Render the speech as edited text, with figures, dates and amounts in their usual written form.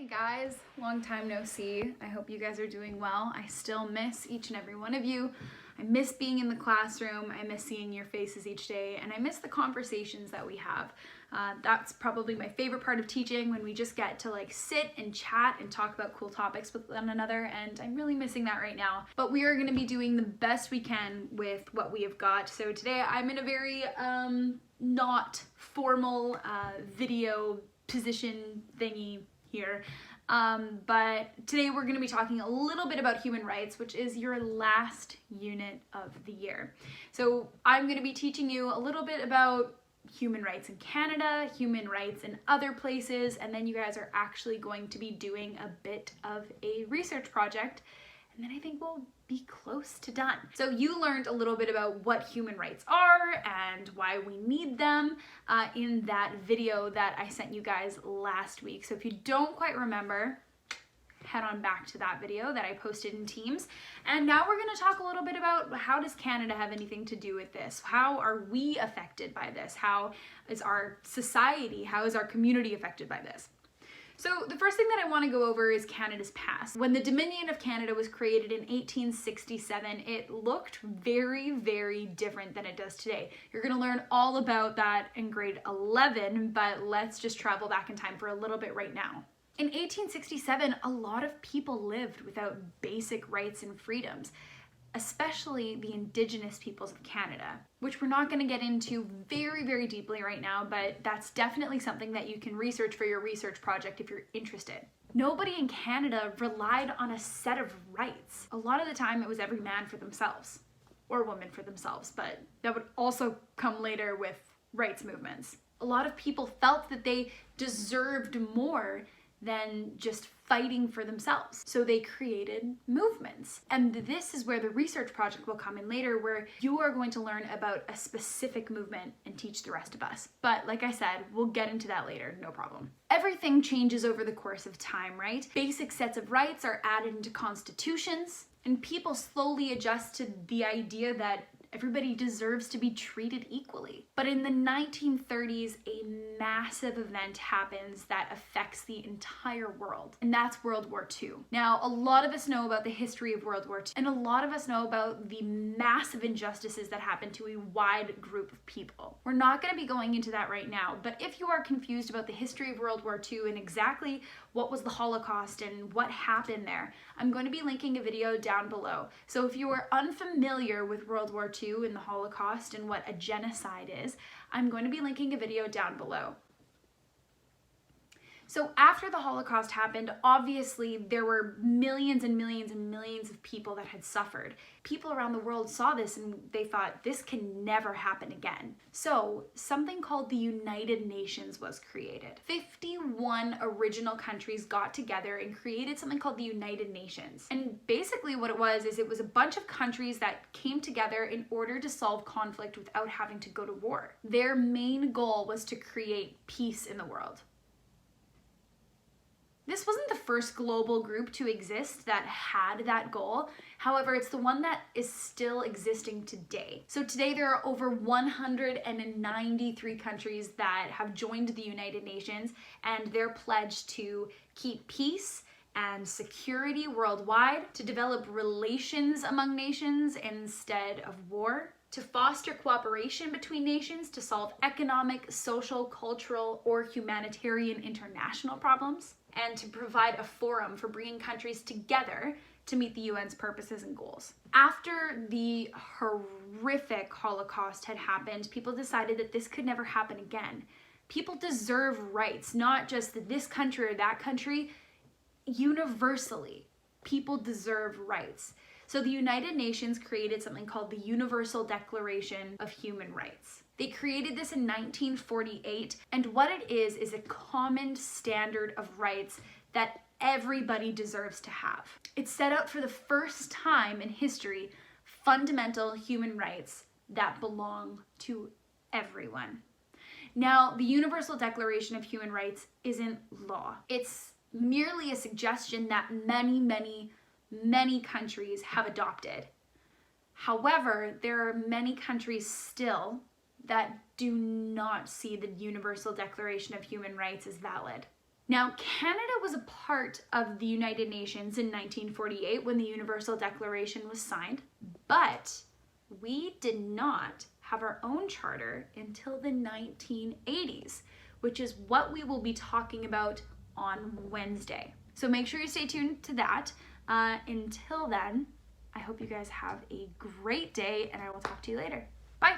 Hey guys, long time no see. I hope you guys are doing well. I still miss each and every one of you. I miss being in the classroom. I miss seeing your faces each day, and I miss the conversations that we have. That's probably my favorite part of teaching, when we just get to sit and chat and talk about cool topics with one another, and I'm really missing that right now. But we are going to be doing the best we can with what we have got. So today I'm in a very not formal video position thingy here. But today we're going to be talking a little bit about human rights, which is your last unit of the year. So I'm going to be teaching you a little bit about human rights in Canada, human rights in other places, and then you guys are actually going to be doing a bit of a research project, and then I think we'll be close to done. So you learned a little bit about what human rights are and why we need them in that video that I sent you guys last week. So if you don't quite remember, head on back to that video that I posted in Teams. And now we're going to talk a little bit about how does Canada have anything to do with this? How are we affected by this? How is our society, how is our community affected by this? So the first thing that I want to go over is Canada's past. When the Dominion of Canada was created in 1867, it looked very, very different than it does today. You're going to learn all about that in grade 11, but let's just travel back in time for a little bit right now. In 1867, a lot of people lived without basic rights and freedoms, especially the Indigenous peoples of Canada, which we're not going to get into very, very deeply right now, but that's definitely something that you can research for your research project if you're interested. Nobody in Canada relied on a set of rights. A lot of the time it was every man for themselves, or woman for themselves, but that would also come later with rights movements. A lot of people felt that they deserved more than just fighting for themselves. So they created movements. And this is where the research project will come in later, where you are going to learn about a specific movement and teach the rest of us. But like I said, we'll get into that later, no problem. Everything changes over the course of time, right? Basic sets of rights are added into constitutions, and people slowly adjust to the idea that everybody deserves to be treated equally. But in the 1930s, a massive event happens that affects the entire world, and that's World War II. Now, a lot of us know about the history of World War II, and a lot of us know about the massive injustices that happened to a wide group of people. We're not going to be going into that right now, but if you are confused about the history of World War II and exactly what was the Holocaust and what happened there, I'm going to be linking a video down below. So if you are unfamiliar with World War II and the Holocaust and what a genocide is, I'm going to be linking a video down below. So after the Holocaust happened, obviously there were millions and millions and millions of people that had suffered. People around the world saw this and they thought, this can never happen again. So something called the United Nations was created. 51 original countries got together and created something called the United Nations. And basically what it was is it was a bunch of countries that came together in order to solve conflict without having to go to war. Their main goal was to create peace in the world. This wasn't the first global group to exist that had that goal. However, it's the one that is still existing today. So today there are over 193 countries that have joined the United Nations, and they're pledged to keep peace and security worldwide, to develop relations among nations instead of war, to foster cooperation between nations to solve economic, social, cultural, or humanitarian international problems, and to provide a forum for bringing countries together to meet the UN's purposes and goals. After the horrific Holocaust had happened, people decided that this could never happen again. People deserve rights, not just this country or that country. Universally, people deserve rights. So the United Nations created something called the Universal Declaration of Human Rights. They created this in 1948, and what it is a common standard of rights that everybody deserves to have. It set out for the first time in history fundamental human rights that belong to everyone. Now, the Universal Declaration of Human Rights isn't law. It's merely a suggestion that many countries have adopted. However, there are many countries still that do not see the Universal Declaration of Human Rights as valid. Now, Canada was a part of the United Nations in 1948 when the Universal Declaration was signed, but we did not have our own charter until the 1980s, which is what we will be talking about on Wednesday. So make sure you stay tuned to that. Until then, I hope you guys have a great day, and I will talk to you later. Bye.